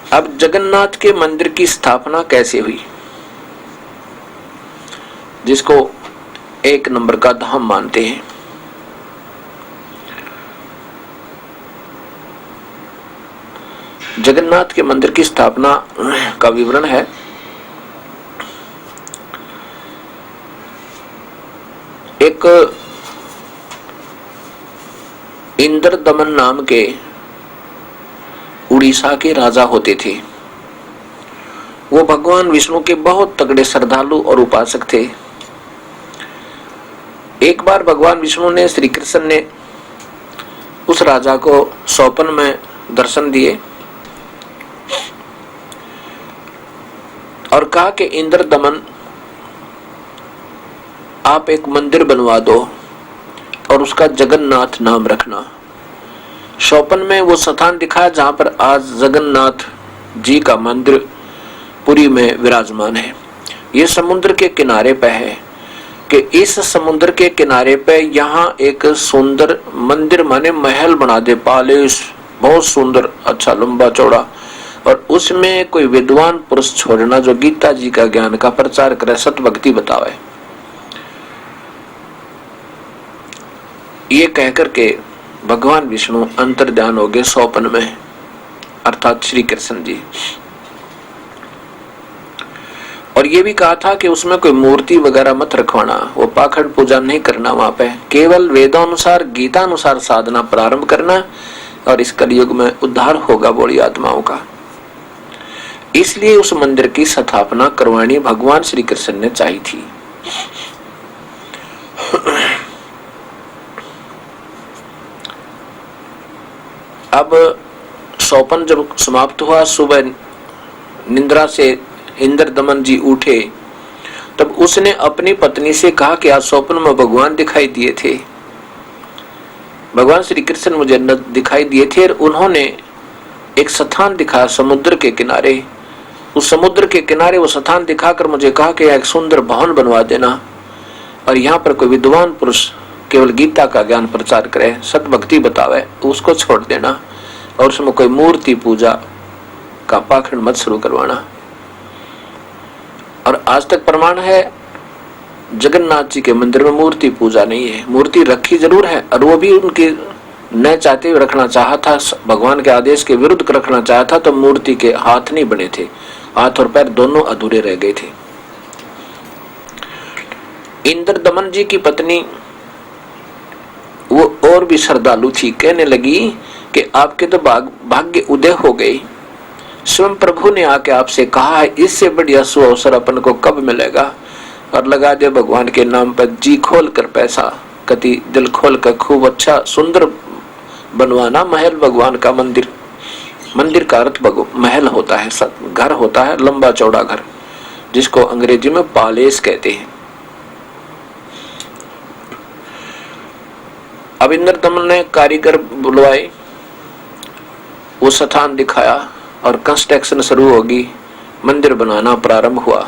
अब जगन्नाथ के मंदिर की स्थापना कैसे हुई, जिसको एक नंबर का धाम मानते हैं। जगन्नाथ के मंदिर की स्थापना का विवरण है। एक इंद्रदमन नाम के उड़ीसा के राजा होते थे। वो भगवान विष्णु के बहुत तगड़े श्रद्धालु और उपासक थे। एक बार भगवान विष्णु ने श्री कृष्ण ने उस राजा को स्वप्न में दर्शन दिए और कहा कि इंद्रदमन, आप एक मंदिर बनवा दो और उसका जगन्नाथ नाम रखना। स्वप्न में वो स्थान दिखाया जहां पर आज जगन्नाथ जी का मंदिर पुरी में विराजमान है। ये समुद्र के किनारे पे है कि इस समुद्र के किनारे पे यहाँ एक सुंदर मंदिर माने महल बना दे, पालिश बहुत सुंदर, अच्छा लंबा चौड़ा, और उसमें कोई विद्वान पुरुष छोड़ना जो गीता जी का ज्ञान का प्रचार करे, सत भक्ति बतावे। ये कहकर के भगवान विष्णु अंतर्ध्यान हो गए स्वप्न में, अर्थात श्री कृष्ण जी। और ये भी कहा था कि उसमें कोई मूर्ति वगैरह मत रखवाना, वो पाखंड पूजा नहीं करना, वहां पे केवल वेदानुसार गीता अनुसार साधना प्रारंभ करना, और इस कलयुग में उद्धार होगा बड़ी आत्माओं का। इसलिए उस मंदिर की स्थापना करवानी भगवान श्री कृष्ण ने चाही थी। अब स्वप्न जब समाप्त हुआ, सुबह निद्रा से इंद्रदमन जी उठे, तब उसने अपनी पत्नी से कहा कि आज स्वप्न में भगवान दिखाई दिए थे, भगवान श्री कृष्ण मुझे दिखाई दिए थे, और उन्होंने एक स्थान दिखाया समुद्र के किनारे। उस समुद्र के किनारे वो स्थान दिखाकर मुझे कहा कि एक सुंदर भवन बनवा देना, और यहाँ पर कोई विद्वान पुरुष केवल गीता का ज्ञान प्रचार करे, सतभक्ति बतावे, उसको छोड़ देना, और उसमें कोई मूर्ति पूजा का पाखंड मत शुरू करवाना। और आज तक प्रमाण है जगन्नाथ जी के मंदिर में मूर्ति पूजा नहीं है। मूर्ति रखी जरूर है, और वो भी उनके न चाहते हुए रखना चाहा था, भगवान के आदेश के विरुद्ध रखना चाहा था, तो मूर्ति के हाथ नहीं बने थे, हाथ और पैर दोनों अधूरे रह गए थे। इंद्रदमन जी की पत्नी वो और भी श्रद्धालु थी, कहने लगी कि आपके तो भाग्य उदय हो गई, स्वयं प्रभु ने आके आपसे कहा है, इससे बढ़िया सुअवसर अपन को कब मिलेगा, और लगा दे भगवान के नाम पर जी खोल कर पैसा, कति दिल खोल कर खूब अच्छा सुंदर बनवाना महल, भगवान का मंदिर। मंदिर का अर्थ महल होता है, घर होता है, लंबा चौड़ा घर, जिसको अंग्रेजी में पैलेस कहते हैं। अब इंद्रदमन ने कारीगर बुलवाए, वो स्थान दिखाया और कंस्ट्रक्शन शुरू होगी, मंदिर बनाना प्रारंभ हुआ।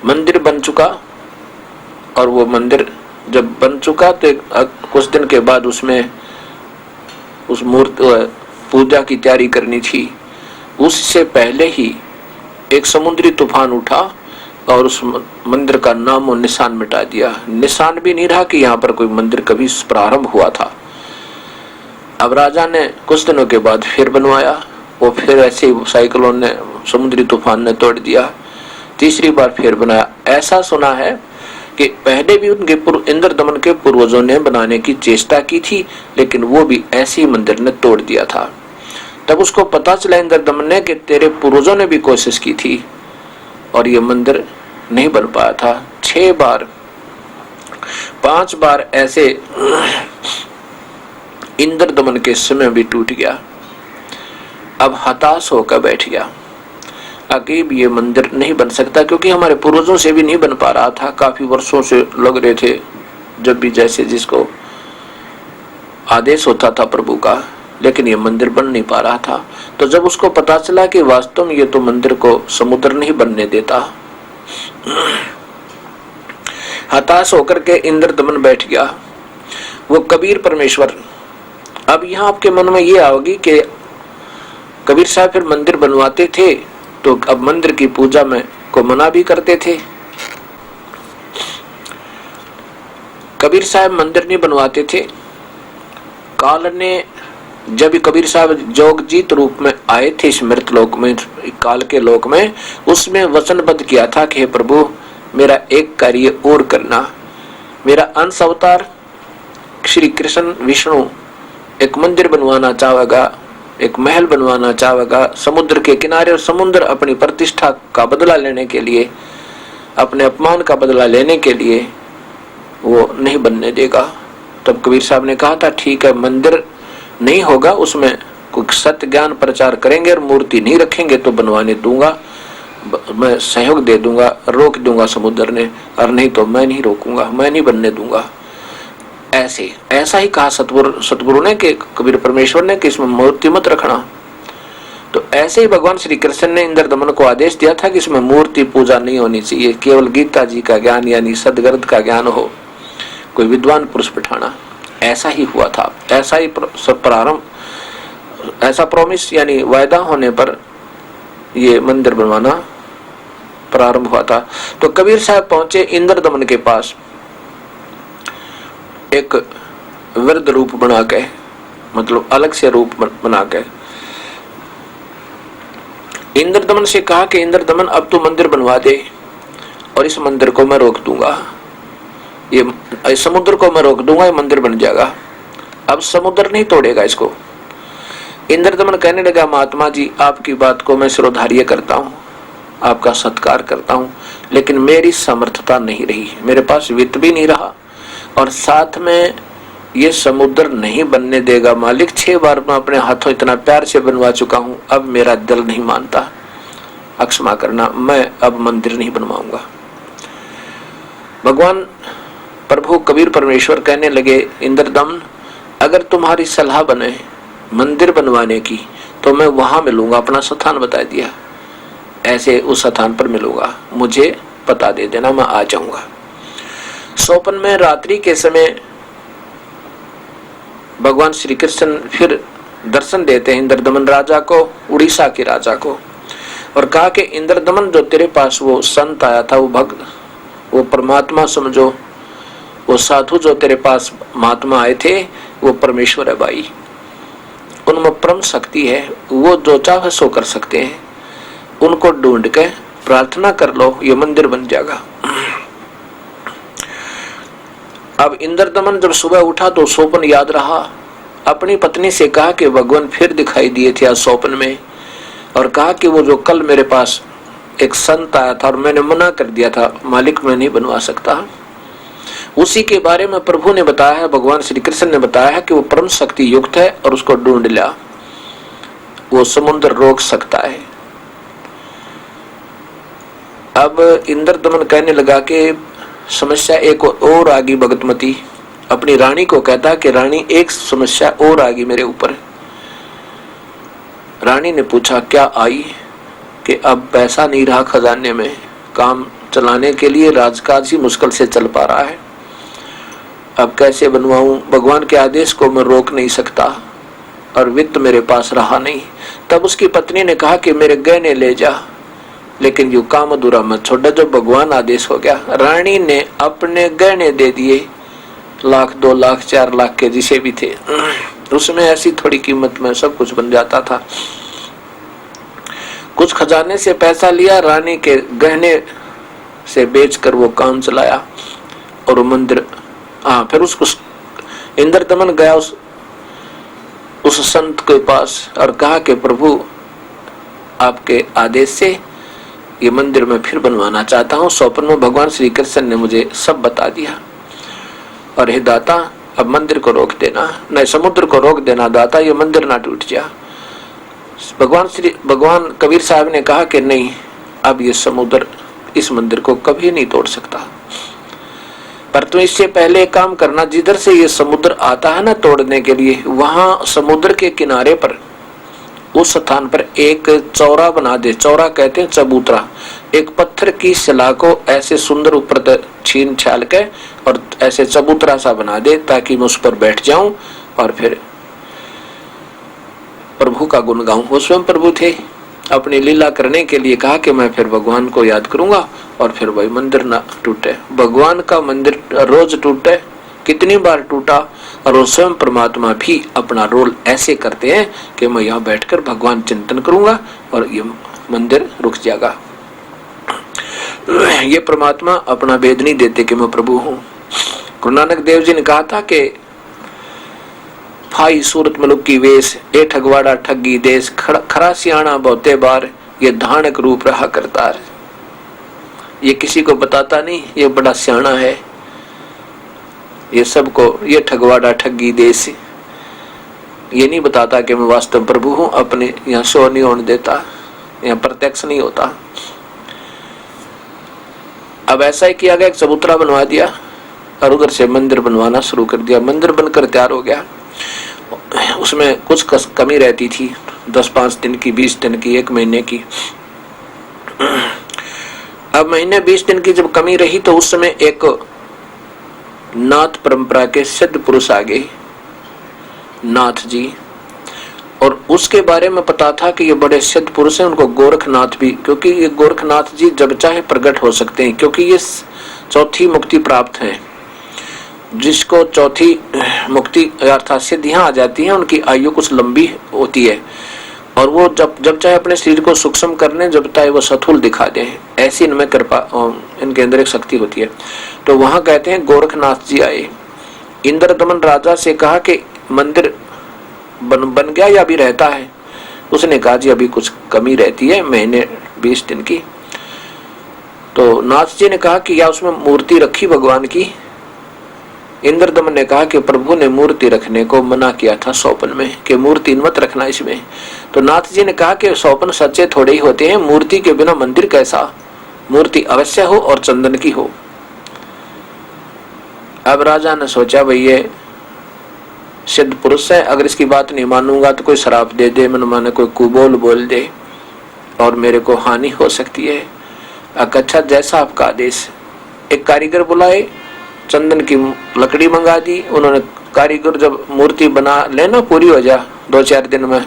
मंदिर बन चुका, और वो मंदिर जब बन चुका तो कुछ दिन के बाद उसमें उस मूर्ति पूजा की तैयारी करनी थी। उससे पहले ही एक समुद्री तूफान उठा और उस मंदिर का नाम और निशान मिटा दिया। निशान भी नहीं रहा कि यहाँ पर कोई मंदिर कभी प्रारंभ हुआ था। अब राजा ने कुछ दिनों के बाद फिर बनवाया, वो फिर ऐसे ही साइक्लोन ने, समुद्री तूफान ने तोड़ दिया। तीसरी बार फिर बनाया। ऐसा सुना है कि पहले भी उनके इंद्रदमन के पूर्वजों ने बनाने की चेष्टा की थी, लेकिन वो भी ऐसे ही मंदिर ने तोड़ दिया था। तब उसको पता चला इंद्रदमन ने कि तेरे पूर्वजों ने भी कोशिश की थी और ये मंदिर नहीं बन पाया था। 6 बार 5 बार ऐसे इंद्रदमन के समय भी टूट गया। अब हताश होकर बैठ गया, आगे भी ये मंदिर नहीं बन सकता, क्योंकि हमारे पूर्वजों से भी नहीं बन पा रहा था। काफी वर्षों से लग रहे थे, जब भी जैसे जिसको आदेश होता था प्रभु का, लेकिन ये मंदिर बन नहीं पा रहा था। तो जब उसको पता चला कि वास्तव में ये तो मंदिर को समुद्र नहीं बनने देता, हताश होकर के इंद्रदमन बैठ गया। वो कबीर परमेश्वर। अब यहाँ आपके मन में ये आओगी कि कबीर साहब फिर मंदिर बनवाते थे तो अब मंदिर की पूजा में को मना भी करते थे। कबीर साहब मंदिर नहीं बनवाते थे। काल ने जब कबीर साहब जोगजीत रूप में आए थे इस मृत लोक में, काल के लोक में, उसमें वचनबद्ध किया था कि हे प्रभु मेरा एक कार्य और करना। मेरा अंश अवतार श्री कृष्ण विष्णु एक मंदिर बनवाना चाहेगा, एक महल बनवाना चाहेगा समुद्र के किनारे, और समुद्र अपनी प्रतिष्ठा का बदला लेने के लिए, अपने अपमान का बदला लेने के लिए वो नहीं बनने देगा। तब कबीर साहब ने कहा था ठीक है, मंदिर नहीं होगा, उसमें कुछ सत्य ज्ञान प्रचार करेंगे और मूर्ति नहीं रखेंगे तो बनवाने दूंगा, मैं सहयोग दे दूंगा, रोक दूंगा समुद्र ने, और नहीं तो मैं नहीं रोकूंगा, मैं नहीं बनने दूंगा। ऐसा ही कहा सतगुरु ने कि कबीर परमेश्वर ने कि इसमें मूर्ति मत रखना। तो ऐसे ही भगवान श्री कृष्ण ने इंद्र दमन को आदेश दिया था कि इसमें मूर्ति पूजा नहीं होनी चाहिए, केवल गीता जी का ज्ञान यानी सदग्रंथ का ज्ञान हो, कोई विद्वान पुरुष बिठाना। ऐसा ही हुआ था, ऐसा ही प्रारंभ, ऐसा प्रॉमिस यानी वायदा होने पर ये मंदिर बनवाना प्रारंभ हुआ था। तो कबीर साहब पहुंचे इंद्र दमन के पास एक वृद्ध रूप बना के, मतलब अलग से रूप बना के इंद्र दमन से कहा कि इंद्र दमन अब तू मंदिर बनवा दे और इस मंदिर को मैं रोक दूंगा, ये समुद्र को मैं रोक दूंगा, ये मंदिर बन जाएगा। अब समुद्र नहीं तोड़ेगा इसको। इंद्र दमन कहने लगा महात्मा जी आपकी बात को मैं सिरोधार्य करता हूँ, आपका सत्कार करता हूँ, लेकिन मेरी समर्थता नहीं रही, मेरे पास वित्त भी नहीं रहा, और साथ में ये समुद्र नहीं बनने देगा मालिक। 6 बार मैं अपने हाथों इतना प्यार से बनवा चुका हूँ, अब मेरा दिल नहीं मानता, क्षमा करना, मैं अब मंदिर नहीं बनवाऊंगा। भगवान प्रभु कबीर परमेश्वर कहने लगे इंद्रदमन अगर तुम्हारी सलाह बने मंदिर बनवाने की तो मैं वहां मिलूंगा, अपना स्थान बता दिया, ऐसे उस स्थान पर मिलूंगा, मुझे पता दे देना, मैं आ जाऊंगा। सोपन में रात्रि के समय भगवान श्री कृष्ण फिर दर्शन देते हैं इंद्रदमन राजा को, उड़ीसा के राजा को, और कहा कि इंद्रदमन जो तेरे पास वो संत आया था, वो भक्त, वो परमात्मा समझो, वो साधु जो तेरे पास महात्मा आए थे वो परमेश्वर है भाई, उनमें परम शक्ति है, वो जो चाहे सो कर सकते हैं, उनको ढूंढ के प्रार्थना कर लो, ये मंदिर बन जाएगा। अब इंद्रदमन जब सुबह उठा तो सोपन याद रहा, अपनी पत्नी से कहा कि भगवान फिर दिखाई दिए थे आज सोपन में, और कहा कि वो जो कल मेरे पास एक संत आया था और मैंने मना कर दिया था मालिक मैं नहीं बनवा सकता, उसी के बारे में प्रभु ने बताया है, भगवान श्री कृष्ण ने बताया है कि वो परम शक्ति युक्त है और उसको ढूंढ लिया, वो समुद्र रोक सकता है। अब इंद्रदमन कहने लगा कि समस्या एक और आ गई, भगतमती अपनी रानी को कहता कि रानी एक समस्या और आ गई मेरे ऊपर। रानी ने पूछा क्या आई, कि अब पैसा नहीं रहा खजाने में, काम चलाने के लिए राजकाज ही मुश्किल से चल पा रहा है, अब कैसे बनवाऊं, भगवान के आदेश को मैं रोक नहीं सकता और वित्त मेरे पास रहा नहीं। तब उसकी पत्नी ने कहा कि मेरे गहने ले जा, लेकिन यू काम अधूरा मत छोड़, जब भगवान आदेश हो गया। रानी ने अपने गहने दे दिए, 1 लाख 2 लाख 4 लाख के जिसे भी थे, उसमें ऐसी थोड़ी कीमत में सब कुछ बन जाता था। कुछ खजाने से पैसा लिया, रानी के गहने से बेचकर वो काम चलाया और वो मंदिर। फिर उसको इंद्रदमन गया उस संत के पास और कहा कि प्रभु आपके आदेश से ये मंदिर मैं फिर बनवाना चाहता हूँ। स्वप्न में भगवान श्री कृष्ण ने मुझे सब बता दिया, और हे दाता अब मंदिर को रोक देना, नहीं समुद्र को रोक देना दाता, ये मंदिर ना टूट जा। भगवान कबीर साहब ने कहा कि नहीं, अब ये समुद्र इस मंदिर को कभी नहीं तोड़ सकता, पर तुम इससे पहले एक काम करना, जिधर से ये समुद्र आता है ना तोड़ने के लिए, वहां समुद्र के किनारे पर उस स्थान पर एक चौरा बना दे। चौरा कहते हैं चबूतरा, एक पत्थर की शिला को ऐसे सुंदर ऊपर छीन छाल के और ऐसे चबूतरा सा बना दे, ताकि मैं उस पर बैठ जाऊं और फिर प्रभु का गुण गाऊं। वो स्वयं प्रभु थे, अपनी लीला करने के लिए कहा कि मैं फिर भगवान को याद करूंगा, और फिर वही मंदिर ना टूटे। भगवान का मंदिर रोज टूटे, कितनी बार टूटा, और वो स्वयं परमात्मा भी अपना रोल ऐसे करते हैं कि मैं यहाँ बैठकर भगवान चिंतन करूंगा और ये मंदिर रुक जाएगा। ये परमात्मा अपना भेद नहीं देते कि मैं प्रभु हूँ। गुरु नानक देव जी ने कहा था कि फाई सूरत मलुक की वेश, ए ठगवाड़ा ठगी देश, खरा सियाणा बहुते बार, ये धानक रूप रहा करतार। ये किसी को बताता नहीं, ये बड़ा सियाणा है, ये सबको, ये ठगवाड़ा ठगी देश, ये नहीं बताता कि मैं वास्तव प्रभु हूं। अपने यहाँ शो नहीं होने देता, यहाँ प्रत्यक्ष नहीं होता। अब ऐसा ही किया गया, एक चबूतरा बनवा दिया और उधर से मंदिर बनवाना शुरू कर दिया। मंदिर बनकर तैयार हो गया। उसमें कुछ कमी रहती थी, 10-5 दिन की, 20 दिन की, 1 महीने की। अब महीने 20 दिन की जब कमी रही तो उस समय एक नाथ परंपरा के सिद्ध पुरुष आ गए, नाथ जी, और उसके बारे में पता था कि ये बड़े सिद्ध पुरुष हैं। उनको गोरखनाथ भी, क्योंकि ये गोरखनाथ जी जब चाहे प्रकट हो सकते हैं, क्योंकि ये चौथी मुक्ति प्राप्त है। जिसको चौथी मुक्ति अर्थात सिद्धियां आ जाती हैं, उनकी आयु कुछ लंबी होती है, और वो जब चाहे अपने शरीर को सूक्ष्म करने, जब चाहे वो सथूल दिखा दें, ऐसी इनमें कृपा, इनके अंदर एक शक्ति होती है। तो वहां कहते हैं गोरखनाथ जी आए, इंद्रदमन राजा से कहा कि मंदिर बन गया या अभी रहता है। उसने कहा जी अभी कुछ कमी रहती है, महीने 20 दिन की। तो नाथ जी ने कहा कि या उसमें मूर्ति रखी भगवान की। इंद्रदमन ने कहा कि प्रभु ने मूर्ति रखने को मना किया था स्वप्न में, कि मूर्ति मत रखना इसमें। तो नाथ जी ने कहा कि स्वप्न सच्चे थोड़े ही होते हैं, मूर्ति के बिना मंदिर कैसा, मूर्ति अवश्य हो और चंदन की हो। अब राजा ने सोचा भाई ये सिद्ध पुरुष है, अगर इसकी बात नहीं मानूंगा तो कोई श्राप दे दे, मन माने कोई कुबोल बोल दे और मेरे को हानि हो सकती है। अच्छा जैसा आपका आदेश। एक कारीगर बुलाए, चंदन की लकड़ी मंगा दी उन्होंने। कारीगर जब मूर्ति बना लेना पूरी हो जा 2-4 दिन में,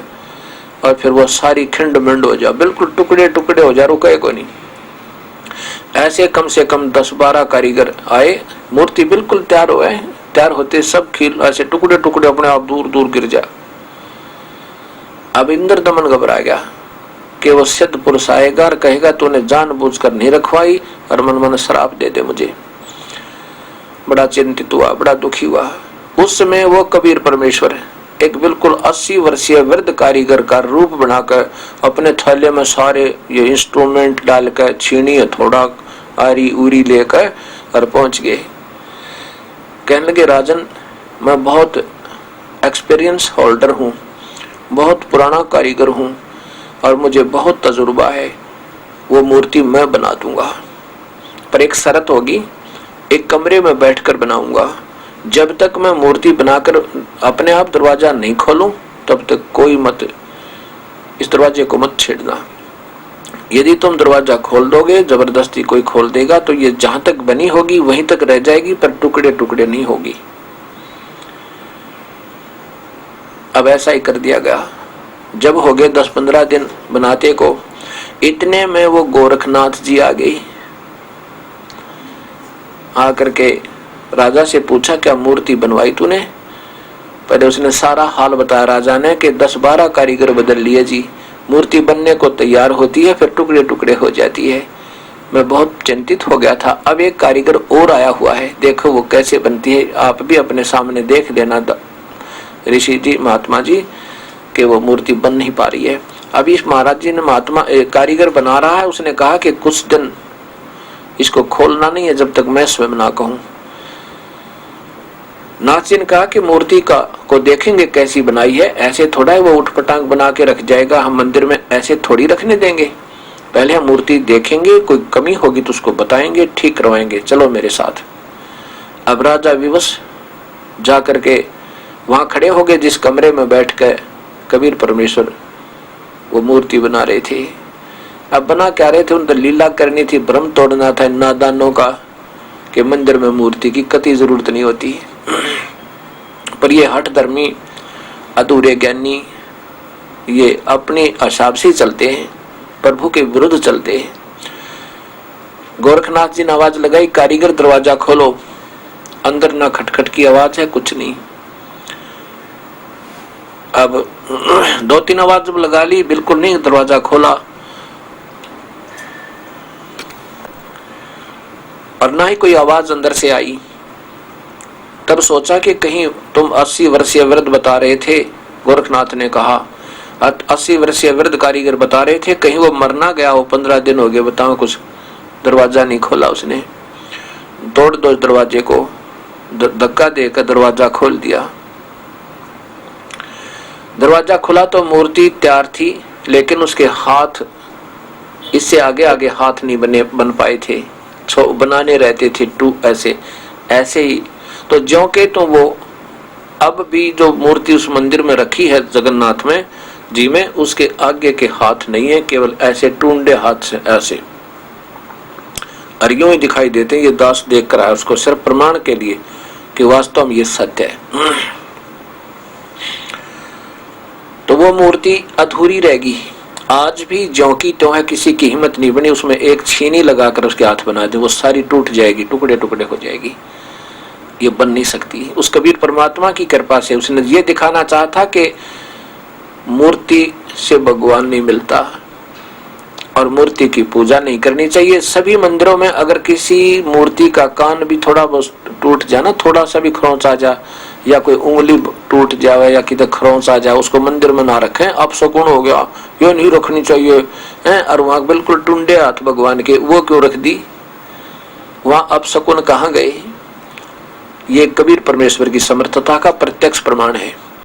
और फिर वो सारी खिंड मिंड हो जा, बिल्कुल टुकड़े टुकड़े हो जा, रुके को नहीं। ऐसे कम से कम 10-12 कारीगर आए, मूर्ति बिल्कुल तैयार होते सब खील ऐसे टुकड़े टुकड़े अपने आप दूर दूर गिर जा। अब इंद्रदमन घबरा गया कि वो सिद्ध पुरुष आएगा और कहेगा तूने जानबूझकर नहीं रखवाई और मन मन श्राप दे दे मुझे। बड़ा चिंतित हुआ, बड़ा दुखी हुआ। उस समय वो कबीर परमेश्वर एक बिल्कुल 80 वर्षीय वृद्ध कारीगर का रूप बनाकर अपने थैले में सारे ये इंस्ट्रूमेंट डालकर, छीनी हथौड़ा आरी उरी लेकर और पहुंच गए। कहने लगे राजन मैं बहुत एक्सपीरियंस होल्डर हूँ, बहुत पुराना कारीगर हूँ और मुझे बहुत तजुर्बा है, वो मूर्ति मैं बना दूंगा, पर एक शर्त होगी, एक कमरे में बैठकर बनाऊंगा। जब तक मैं मूर्ति बनाकर अपने आप दरवाजा नहीं खोलूं तब तक कोई मत इस दरवाजे को मत छेड़ना। यदि तुम दरवाजा खोल दोगे, जबरदस्ती कोई खोल देगा तो ये जहां तक बनी होगी वहीं तक रह जाएगी, पर टुकड़े टुकड़े नहीं होगी। अब ऐसा ही कर दिया गया। जब हो गए 10-15 दिन बनाते को, इतने में वो गोरखनाथ जी आ गई। आकर के राजा से पूछा क्या मूर्ति बनवाई तूने? पहले उसने सारा हाल बताया राजा ने कि 10-12 कारीगर बदल लिए जी, मूर्ति बनने को तैयार होती है फिर टुकड़े टुकड़े हो जाती है। मैं बहुत चिंतित हो गया था। अब एक कारीगर और आया हुआ है, देखो वो कैसे बनती है, आप भी अपने सामने देख लेना ऋषि जी, महात्मा जी, कि वो मूर्ति बन नहीं पा रही है। अभी इस महाराज जी ने महात्मा कारीगर बना रहा है, उसने कहा कि कुछ दिन इसको खोलना नहीं है जब तक मैं स्वयं ना कहूं। नाथ जी ने कहा कि मूर्ति को देखेंगे कैसी बनाई है, ऐसे थोड़ा है वो उठपटांग बना के रख जाएगा, हम मंदिर में ऐसे थोड़ी रखने देंगे। पहले हम मूर्ति देखेंगे, कोई कमी होगी तो उसको बताएंगे, ठीक करवाएंगे, चलो मेरे साथ। अब राजा विवश जा करके वहां खड़े हो गए जिस कमरे में बैठ कर कबीर परमेश्वर वो मूर्ति बना रहे थे। अब बना क्या रहे थे, उनकी लीला करनी थी, भ्रम तोड़ना था नादानों का कि मंदिर में मूर्ति की कतई जरूरत नहीं होती। पर ये हठ धर्मी अधूरे ज्ञानी ये अपने हिसाब से चलते हैं, प्रभु के विरुद्ध चलते हैं। गोरखनाथ जी ने आवाज लगाई, कारीगर दरवाजा खोलो। अंदर ना खटखट की आवाज है, कुछ नहीं। अब 2-3 आवाज जब लगा ली, बिल्कुल नहीं, दरवाजा खोला और ना ही कोई आवाज अंदर से आई। तब सोचा कि कहीं तुम 80 वर्षीय वृद्ध बता रहे थे। गोरखनाथ ने कहा 80 वर्षीय वृद्ध कारीगर बता रहे थे, कहीं वो मर ना गया हो। 15 दिन हो गए, बताओ कुछ दरवाजा नहीं खोला उसने। तोड़ दो दरवाजे को, धक्का देकर दरवाजा खोल दिया। दरवाजा खुला तो मूर्ति तैयार थी, लेकिन उसके हाथ, इससे आगे आगे हाथ नहीं बन पाए थे, बनाने रहते थे ऐसे ही। तो ज्यों के तो वो अब भी जो मूर्ति उस मंदिर में रखी है जगन्नाथ में जी में, उसके आगे के हाथ नहीं है, केवल ऐसे टूंडे हाथ से ऐसे अरियों ही दिखाई देते हैं। ये दास देख कर आया उसको सिर्फ प्रमाण के लिए कि वास्तव में ये सत्य है। तो वो मूर्ति अधूरी रहेगी। आज भी ज्यों की त्यों है, किसी की हिम्मत नहीं बनी उसमें एक छीनी लगाकर उसके हाथ बना दे, वो सारी टूट जाएगी, टुकड़े टुकड़े हो जाएगी, ये बन नहीं सकती। उस कबीर परमात्मा की कृपा से उसने ये दिखाना चाहा था कि मूर्ति से भगवान नहीं मिलता और मूर्ति की पूजा नहीं करनी चाहिए। सभी मंदिरों में अगर किसी मूर्ति का कान भी थोड़ा बहुत टूट जाए ना, थोड़ा सा भी खरोंच आ जाए या कोई उंगली टूट जाए या किधर खरोंच आ जाए, उसको मंदिर में ना रखें, अपशकुन हो गया, ये नहीं रखनी चाहिए हैं। और वहां बिल्कुल टुंडे हाथ भगवान के, वो क्यों रख दी? वहां अपशकुन कहाँ गए? ये कबीर परमेश्वर की समर्थता का प्रत्यक्ष प्रमाण है।